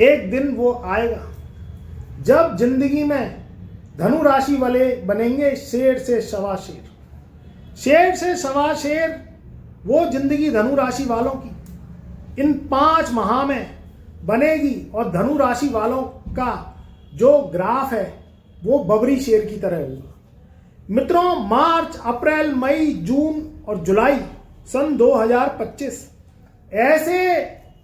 एक दिन वो आएगा जब जिंदगी में धनु राशि वाले बनेंगे शेर से सवा शेर। शेर से सवा शेर वो जिंदगी धनु राशि वालों की इन 5 माह में बनेगी और धनु राशि वालों का जो ग्राफ है वो बबरी शेर की तरह होगा। मित्रों, मार्च, अप्रैल, मई, जून और जुलाई सन 2025 ऐसे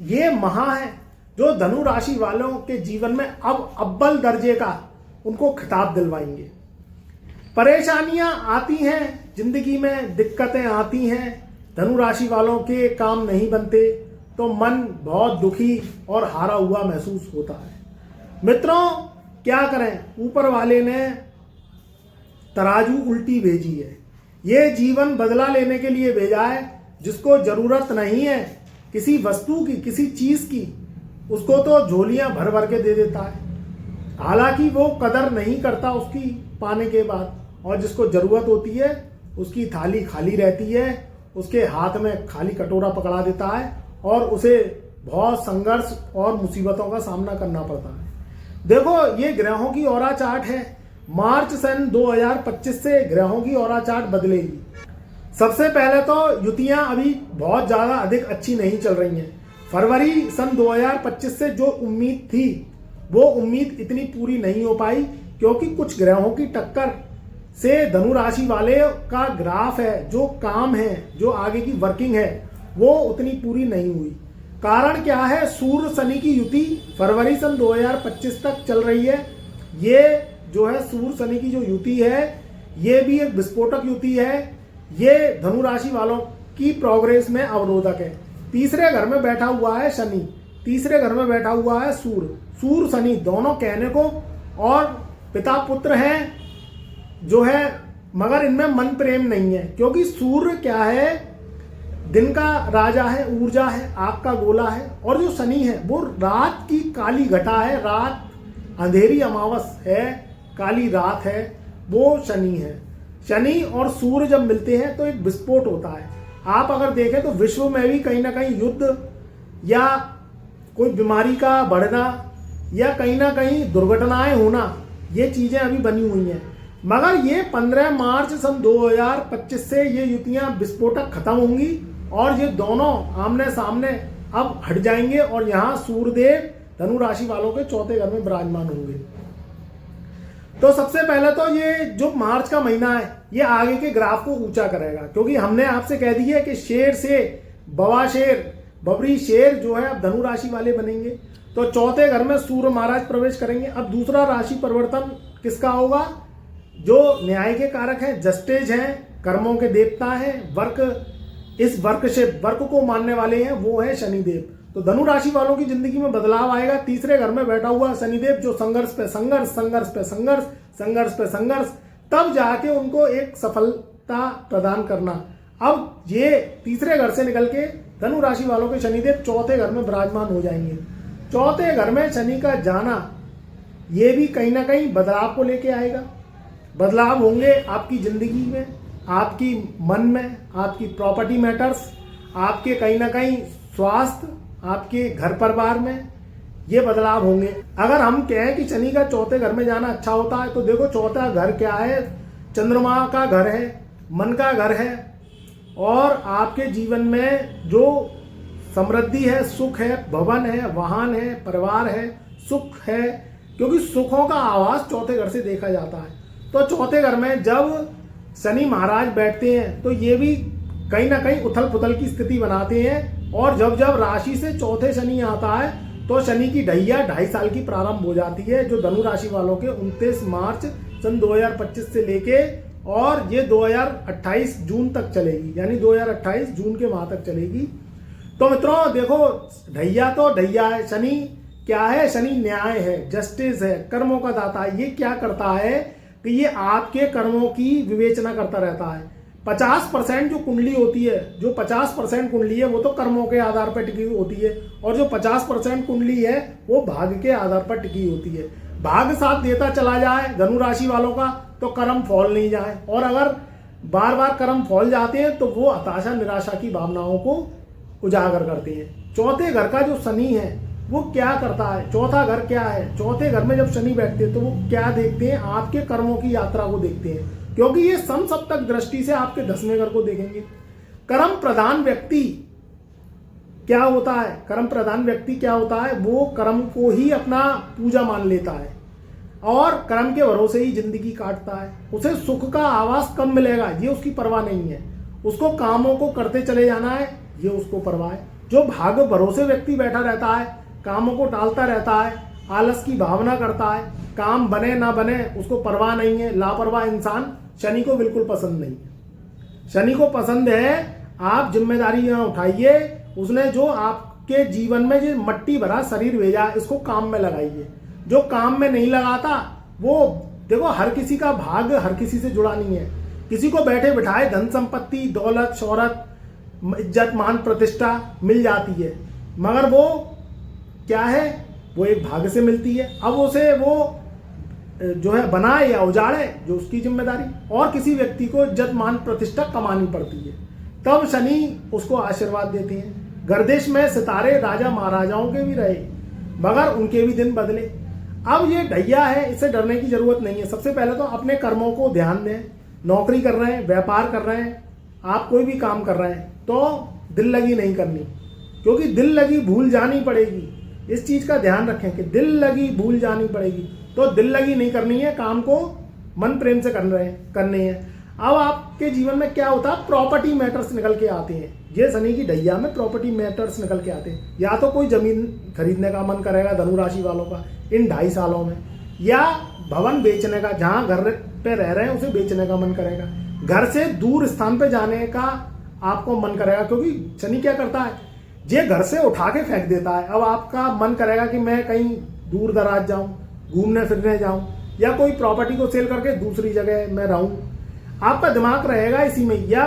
ये माह हैं जो धनु राशि वालों के जीवन में अब अव्वल दर्जे का उनको खिताब दिलवाएंगे। परेशानियां आती हैं जिंदगी में, दिक्कतें आती हैं, धनु राशि वालों के काम नहीं बनते तो मन बहुत दुखी और हारा हुआ महसूस होता है। मित्रों, क्या करें, ऊपर वाले ने तराजू उल्टी भेजी है। ये जीवन बदला लेने के लिए भेजा है। जिसको जरूरत नहीं है किसी वस्तु की, किसी चीज की, उसको तो झोलियां भर भर के दे देता है। हालांकि वो कदर नहीं करता उसकी पाने के बाद, और जिसको जरूरत होती है उसकी थाली खाली रहती है, उसके हाथ में खाली कटोरा पकड़ा देता है और उसे बहुत संघर्ष और मुसीबतों का सामना करना पड़ता है। देखो, ये ग्रहों की ऑरा चार्ट है। मार्च सन 2025 से ग्रहों की ऑरा चार्ट बदलेगी। सबसे पहले तो युतियां अभी बहुत ज्यादा अधिक अच्छी नहीं चल रही हैं। फरवरी सन 2025 से जो उम्मीद थी वो उम्मीद इतनी पूरी नहीं हो पाई, क्योंकि कुछ ग्रहों की टक्कर से धनु राशि वाले का ग्राफ है, जो काम है, जो आगे की वर्किंग है, वो उतनी पूरी नहीं हुई। कारण क्या है? सूर्य शनि की युति फरवरी सन 2025 तक चल रही है। ये जो है सूर्य शनि की जो युति है ये भी एक विस्फोटक युति है। ये धनु राशि वालों की प्रोग्रेस में अवरोधक है। तीसरे घर में बैठा हुआ है शनि, तीसरे घर में बैठा हुआ है सूर्य शनि दोनों कहने को और पिता पुत्र हैं जो है, मगर इनमें मन प्रेम नहीं है। क्योंकि सूर्य क्या है? दिन का राजा है, ऊर्जा है, आग का गोला है। और जो शनि है वो रात की काली घटा है, रात अंधेरी अमावस है, काली रात है, वो शनि है। शनि और सूर्य जब मिलते हैं तो एक विस्फोट होता है। आप अगर देखें तो विश्व में भी कहीं ना कहीं युद्ध या कोई बीमारी का बढ़ना या कहीं ना कहीं दुर्घटनाएं होना, ये चीजें अभी बनी हुई हैं। मगर ये 15 मार्च सन 2025 से ये युतियां विस्फोटक खत्म होंगी और ये दोनों आमने सामने अब हट जाएंगे और यहाँ सूर्यदेव धनु राशि वालों के चौथे घर में विराजमान होंगे। तो सबसे पहले तो ये जो मार्च का महीना है ये आगे के ग्राफ को ऊंचा करेगा, क्योंकि हमने आपसे कह दिया कि शेर से बवा शेर, बबरी शेर जो है अब धनु राशि वाले बनेंगे। तो चौथे घर में सूर्य महाराज प्रवेश करेंगे। अब दूसरा राशि परिवर्तन किसका होगा? जो न्याय के कारक हैं, जस्टिस हैं, कर्मों के देवता हैं, इस वर्क को मानने वाले हैं, वो है शनिदेव। तो धनु राशि वालों की जिंदगी में बदलाव आएगा। तीसरे घर में बैठा हुआ शनिदेव जो संघर्ष पे संघर्ष, संघर्ष पे संघर्ष, संघर्ष पे संघर्ष, तब जाके उनको एक सफलता प्रदान करना। अब ये तीसरे घर से निकल के धनु राशि वालों के शनिदेव चौथे घर में विराजमान हो जाएंगे। चौथे घर में शनि का जाना ये भी कहीं ना कहीं बदलाव को लेके आएगा। बदलाव होंगे आपकी जिंदगी में, आपकी मन में, आपकी प्रॉपर्टी मैटर्स, आपके कहीं ना कहीं स्वास्थ्य, आपके घर परिवार में ये बदलाव होंगे। अगर हम कहें कि शनि का चौथे घर में जाना अच्छा होता है तो देखो, चौथा घर क्या है? चंद्रमा का घर है, मन का घर है, और आपके जीवन में जो समृद्धि है, सुख है, भवन है, वाहन है, परिवार है, सुख है, क्योंकि सुखों का आवास चौथे घर से देखा जाता है। तो चौथे घर में जब शनि महाराज बैठते हैं तो ये भी कहीं ना कहीं उथल पुथल की स्थिति बनाते हैं। और जब जब राशि से चौथे शनि आता है तो शनि की ढैया 2.5 साल की प्रारंभ हो जाती है, जो धनु राशि वालों के 29 मार्च सन 2025 से लेके और ये 2028 जून तक चलेगी, यानी 2028 जून के माह तक चलेगी। तो मित्रों देखो, ढैया तो ढैया है। शनि क्या है? शनि न्याय है, जस्टिस है, कर्मों का दाता है। ये क्या करता है कि ये आपके कर्मों की विवेचना करता रहता है। 50% जो कुंडली होती है, जो 50% कुंडली है वो तो कर्मों के आधार पर टिकी होती है, और जो 50% कुंडली है वो भाग्य के आधार पर टिकी होती है। भाग्य साथ देता चला जाए धनु राशि वालों का तो कर्म फॉल नहीं जाए, और अगर बार बार कर्म फॉल जाते हैं तो वो हताशा निराशा की भावनाओं को उजागर करते हैं। चौथे घर का जो शनि है वो क्या करता है, चौथा घर क्या है, चौथे घर में जब शनि बैठते हैं तो वो क्या देखते हैं, आपके कर्मों की यात्रा को देखते हैं, क्योंकि ये समसप्तक दृष्टि से आपके 10वें घर को देखेंगे। कर्म प्रधान व्यक्ति क्या होता है, कर्म प्रधान व्यक्ति क्या होता है, वो कर्म को ही अपना पूजा मान लेता है और कर्म के भरोसे ही जिंदगी काटता है। उसे सुख का आवास कब मिलेगा ये उसकी परवाह नहीं है, उसको कामों को करते चले जाना है ये उसको परवाह है। जो भाग्य भरोसे व्यक्ति बैठा रहता है, कामों को टालता रहता है, आलस की भावना करता है, काम बने ना बने उसको परवाह नहीं है, लापरवाह इंसान शनि को बिल्कुल पसंद नहीं है। शनि को पसंद है आप जिम्मेदारियां उठाइए, उसने जो आपके जीवन में जो मट्टी भरा शरीर भेजा इसको काम में लगाइए। जो काम में नहीं लगाता वो देखो, हर किसी का भाग्य हर किसी से जुड़ा नहीं है। किसी को बैठे बिठाए धन संपत्ति दौलत शोहरत इज्जत मान प्रतिष्ठा मिल जाती है, मगर वो क्या है, वो एक भाग्य से मिलती है। अब उसे वो जो है बनाए या उजाड़े जो उसकी जिम्मेदारी, और किसी व्यक्ति को इज्जत मान प्रतिष्ठा कमानी पड़ती है, तब शनि उसको आशीर्वाद देते हैं। गर्देश में सितारे राजा महाराजाओं के भी रहे मगर उनके भी दिन बदले। अब ये ढैया है, इससे डरने की जरूरत नहीं है। सबसे पहले तो अपने कर्मों को ध्यान दें। नौकरी कर रहे हैं, व्यापार कर रहे हैं, आप कोई भी काम कर रहे हैं तो दिल लगी नहीं करनी, क्योंकि दिल लगी भूल जानी पड़ेगी। इस चीज का ध्यान रखें कि दिल लगी भूल जानी पड़ेगी, तो दिल लगी नहीं करनी है, काम को मन प्रेम से करने हैं। अब आपके जीवन में क्या होता है, प्रॉपर्टी मैटर्स निकल के आते हैं। ये शनि की ढैया में प्रॉपर्टी मैटर्स निकल के आते हैं। या तो कोई जमीन खरीदने का मन करेगा धनु राशि वालों का इन 2.5 सालों में, या भवन बेचने का, जहां घर पे रह रहे हैं उसे बेचने का मन करेगा, घर से दूर स्थान पे जाने का आपको मन करेगा, क्योंकि शनि क्या करता है, ये घर से उठा के फेंक देता है। अब आपका मन करेगा कि मैं कहीं दूर दराज जाऊं, घूमने फिरने जाऊं, या कोई प्रॉपर्टी को सेल करके दूसरी जगह मैं रहूं। आपका दिमाग रहेगा इसी में, या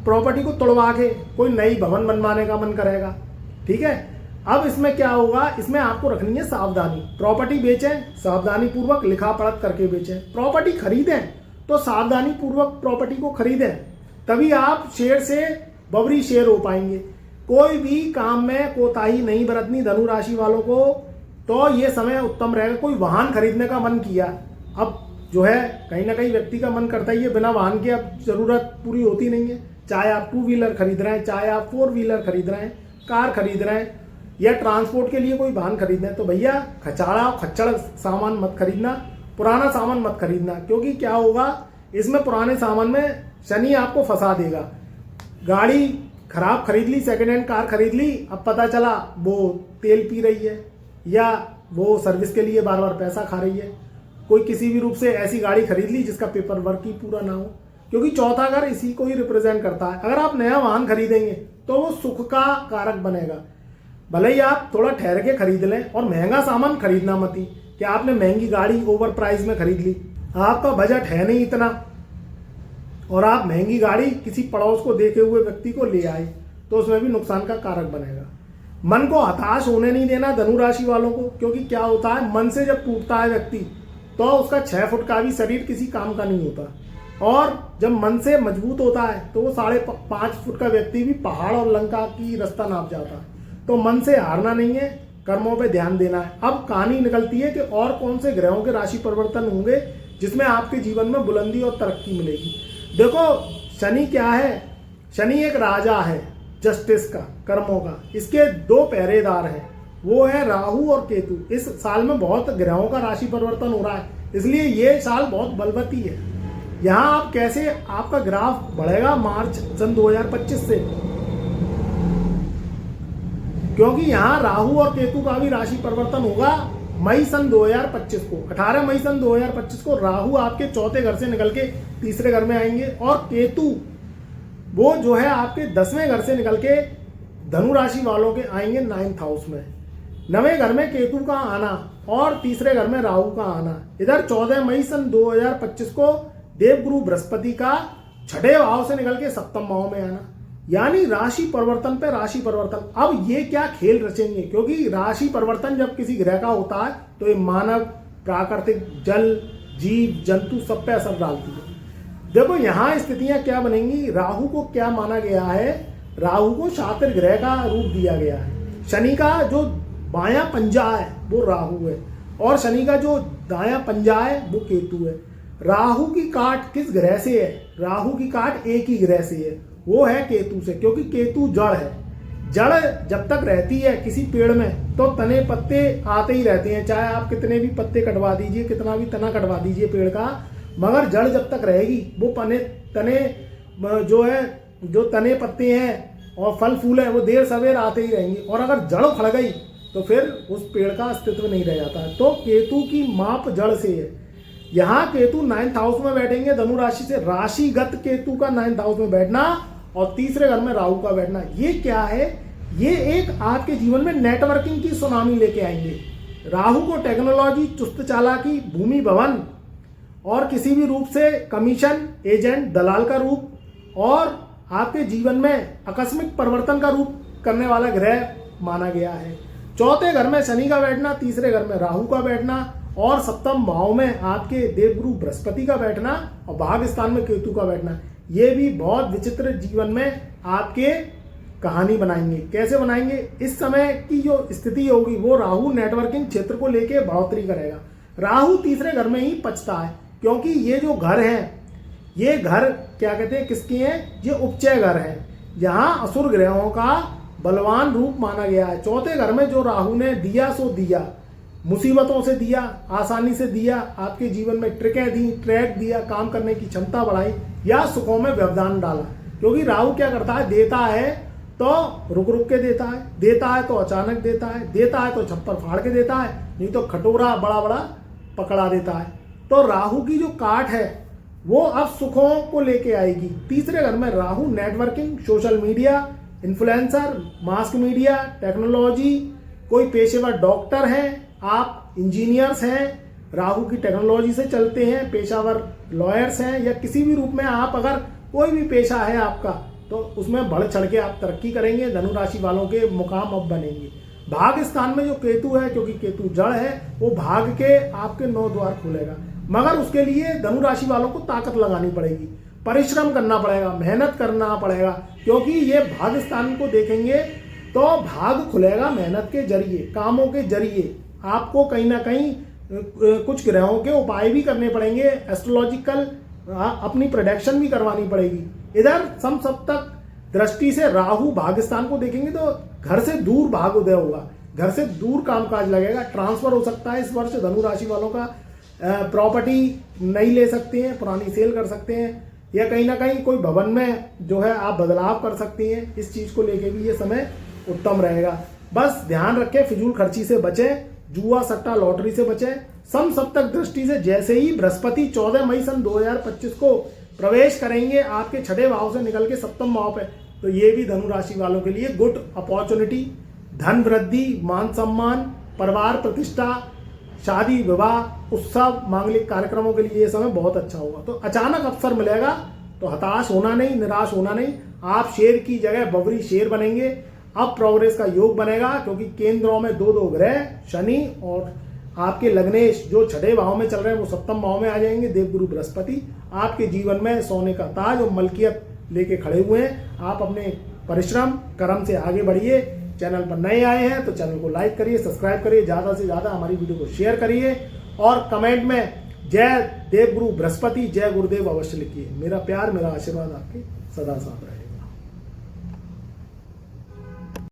प्रॉपर्टी को तोड़वा के कोई नई भवन बनवाने का मन करेगा। ठीक है, अब इसमें क्या होगा, इसमें आपको रखनी है सावधानी। प्रॉपर्टी बेचें सावधानी पूर्वक, लिखा पढ़त करके बेचें। प्रॉपर्टी खरीदें तो सावधानी पूर्वक प्रॉपर्टी को खरीदें, तभी आप शेर से बबरी शेर हो पाएंगे। कोई भी काम में कोताही नहीं बरतनी धनु राशि वालों को, तो ये समय उत्तम रहेगा। कोई वाहन खरीदने का मन किया, अब जो है कहीं ना कहीं व्यक्ति का मन करता ही है, बिना वाहन के अब जरूरत पूरी होती नहीं है। चाहे आप 2 व्हीलर खरीद रहे हैं, चाहे आप 4 व्हीलर खरीद रहे हैं, कार खरीद रहे हैं, या ट्रांसपोर्ट के लिए कोई वाहन खरीदना है, तो भैया खचाड़ा खच्चड़ सामान मत खरीदना, पुराना सामान मत खरीदना। क्योंकि क्या होगा, इसमें पुराने सामान में शनि आपको फंसा देगा। गाड़ी खराब खरीद ली, सेकेंड हैंड कार खरीद ली, अब पता चला वो तेल पी रही है, या वो सर्विस के लिए बार बार पैसा खा रही है। कोई किसी भी रूप से ऐसी गाड़ी खरीद ली जिसका पेपर वर्क ही पूरा ना हो, क्योंकि चौथा घर इसी को ही रिप्रेजेंट करता है। अगर आप नया वाहन खरीदेंगे तो वो सुख का कारक बनेगा। भले ही आप थोड़ा ठहर के खरीद लें, और महंगा सामान खरीदना मत ही कि आपने महंगी गाड़ी ओवर प्राइस में खरीद ली, आपका बजट है नहीं इतना, और आप महंगी गाड़ी किसी पड़ोस को देखे हुए व्यक्ति को ले आए, तो उसमें भी नुकसान का कारक बनेगा। मन को हताश होने नहीं देना धनु राशि वालों को, क्योंकि क्या होता है, मन से जब टूटता है व्यक्ति तो उसका 6 फुट का भी शरीर किसी काम का नहीं होता, और जब मन से मजबूत होता है तो वो 5.5 फुट का व्यक्ति भी पहाड़ और लंका की रास्ता नाप जाता है। तो मन से हारना नहीं है, कर्मों पे ध्यान देना है। अब कहानी निकलती है कि और कौन से ग्रहों के राशि परिवर्तन होंगे जिसमें आपके जीवन में बुलंदी और तरक्की मिलेगी। देखो शनि क्या है, शनि एक राजा है जस्टिस का, कर्मों का। इसके 2 पहरेदार हैं, वो है राहु और केतु। इस साल में बहुत ग्रहों का राशि परिवर्तन हो रहा है, इसलिए ये साल बहुत बलवती है। यहाँ आप कैसे आपका ग्राफ बढ़ेगा मार्च सन 2025 से, क्योंकि यहाँ राहु और केतु का भी राशि परिवर्तन होगा मई सन 2025 को। 18 मई सन 2025 को राहु आपके चौथे घर से निकल के तीसरे घर में आएंगे, और केतु वो जो है आपके 10वें घर से निकल के धनु राशि वालों के आएंगे 9th हाउस में। 9वें घर में केतु का आना और तीसरे घर में राहु का आना। इधर 14 मई सन 2025 को देवगुरु बृहस्पति का 6ठे भाव से निकल के 7वें भाव में आना, यानी राशि परिवर्तन पे राशि परिवर्तन। अब ये क्या खेल रचेंगे, क्योंकि राशि परिवर्तन जब किसी ग्रह का होता है तो ये मानव, प्राकृतिक, जल, जीव जंतु सब पे असर डालती है। देखो यहाँ स्थितियां क्या बनेंगी। राहु को क्या माना गया है, राहु को शातिर ग्रह का रूप दिया गया है। शनि का जो बायां पंजा है वो राहु है, और शनि का जो दायां पंजा है वो केतु है। राहु की काट किस ग्रह से है? राहु की काट एक ही ग्रह से है, वो है केतु से, क्योंकि केतु जड़ है। जड़ जब तक रहती है किसी पेड़ में तो तने पत्ते आते ही रहते हैं, चाहे आप कितने भी पत्ते कटवा दीजिए, कितना भी तना कटवा दीजिए पेड़ का, मगर जड़ जब तक रहेगी वो तने जो है, जो तने पत्ते हैं और फल फूल है वो देर सवेर आते ही रहेंगे। और अगर जड़ उखड़ गई तो फिर उस पेड़ का अस्तित्व नहीं रह जाता है। तो केतु की माप जड़ से है। यहाँ केतु 9th हाउस में बैठेंगे धनु राशि से, राशिगत केतु का 9th हाउस में बैठना और तीसरे घर में राहु का बैठना, ये क्या है? ये एक आपके जीवन में नेटवर्किंग की सुनामी लेके आएंगे। राहु को टेक्नोलॉजी, चुस्त चालाकी, भूमि भवन और किसी भी रूप से कमीशन, एजेंट, दलाल का रूप, और आपके जीवन में आकस्मिक परिवर्तन का रूप करने वाला ग्रह माना गया है। चौथे घर में शनि का बैठना, तीसरे घर में राहु का बैठना और सप्तम भाव में आपके देवगुरु बृहस्पति का बैठना और भाग्य स्थान में केतु का बैठना, ये भी बहुत विचित्र जीवन में आपके कहानी बनाएंगे। कैसे बनाएंगे? इस समय की जो स्थिति होगी वो राहु नेटवर्किंग क्षेत्र को लेके बढ़ोतरी करेगा। राहु तीसरे घर में ही पचता है, क्योंकि ये जो घर हैं, ये घर क्या कहते हैं, किसके हैं? ये उपचय घर हैं। यहाँ असुर ग्रहों का बलवान रूप माना गया है। चौथे घर में जो राहु ने दिया सो दिया, मुसीबतों से दिया, आसानी से दिया, आपके जीवन में ट्रिकें दी, ट्रैक दिया, काम करने की क्षमता बढ़ाई या सुखों में व्यवधान डाला। क्योंकि राहु क्या करता है? देता है तो रुक रुक के देता है तो अचानक देता है तो छप्पर फाड़ के देता है, नहीं तो खटोरा बड़ा बड़ा पकड़ा देता है। तो राहु की जो काट है वो अब सुखों को लेके आएगी। तीसरे घर में Rahu networking, social media, influencer, mass media, technology, कोई पेशेवर डॉक्टर हैं, आप इंजीनियर्स हैं, राहु की टेक्नोलॉजी से चलते हैं, पेशावर लॉयर्स हैं, या किसी भी रूप में आप अगर कोई भी पेशा है आपका तो उसमें बढ़ चढ़ के आप तरक्की करेंगे। धनु राशि वालों के मुकाम अब बनेंगे। भाग्य स्थान में जो केतु है, क्योंकि केतु जड़ है, वो भाग के आपके 9 द्वार खोलेगा, मगर उसके लिए धनु राशि वालों को ताकत लगानी पड़ेगी, परिश्रम करना पड़ेगा, मेहनत करना पड़ेगा। क्योंकि ये भाग्य स्थान को देखेंगे तो भाग खुलेगा मेहनत के जरिए, कामों के जरिए। आपको कहीं ना कहीं कुछ ग्रहों के उपाय भी करने पड़ेंगे, एस्ट्रोलॉजिकल अपनी प्रेडिक्शन भी करवानी पड़ेगी। इधर समसप्तक दृष्टि से राहु भाग्यस्थान को देखेंगे तो घर से दूर भाग उदय होगा, घर से दूर कामकाज लगेगा, ट्रांसफर हो सकता है इस वर्ष धनु राशि वालों का, प्रॉपर्टी नई ले सकते हैं, पुरानी सेल कर सकते हैं, या कहीं ना कहीं कोई भवन में जो है आप बदलाव कर सकती हैं। इस चीज को लेके भी ये समय उत्तम रहेगा। बस ध्यान रखें, फिजूल खर्ची से बचें, जुआ सट्टा लॉटरी से बचें। समसप्तक दृष्टि से जैसे ही बृहस्पति 14 मई सन 2025 को प्रवेश करेंगे आपके 6ठे भाव से निकल के 7वें भाव पे, तो ये भी धनु राशि वालों के लिए गुड अपॉर्चुनिटी, धन वृद्धि, मान सम्मान, परिवार प्रतिष्ठा, शादी विवाह, उत्सव, मांगलिक कार्यक्रमों के लिए ये समय बहुत अच्छा होगा। तो अचानक अवसर मिलेगा तो हताश होना नहीं, निराश होना नहीं। आप शेर की जगह बबरी शेर बनेंगे। अब प्रोग्रेस का योग बनेगा, क्योंकि केंद्रों में 2 ग्रह शनि और आपके लग्नेश जो 6ठे भाव में चल रहे हैं वो 7वें भाव में आ जाएंगे। देवगुरु बृहस्पति आपके जीवन में सोने का ताज और मलकियत लेके खड़े हुए हैं। आप अपने परिश्रम कर्म से आगे बढ़िए। चैनल पर नए आए हैं तो चैनल को लाइक करिए, सब्सक्राइब करिए, ज़्यादा से ज़्यादा हमारी वीडियो को शेयर करिए और कमेंट में जय देवगुरु बृहस्पति, जय गुरुदेव अवश्य लिखिए। मेरा प्यार, मेरा आशीर्वाद आपके सदा साथ रहे।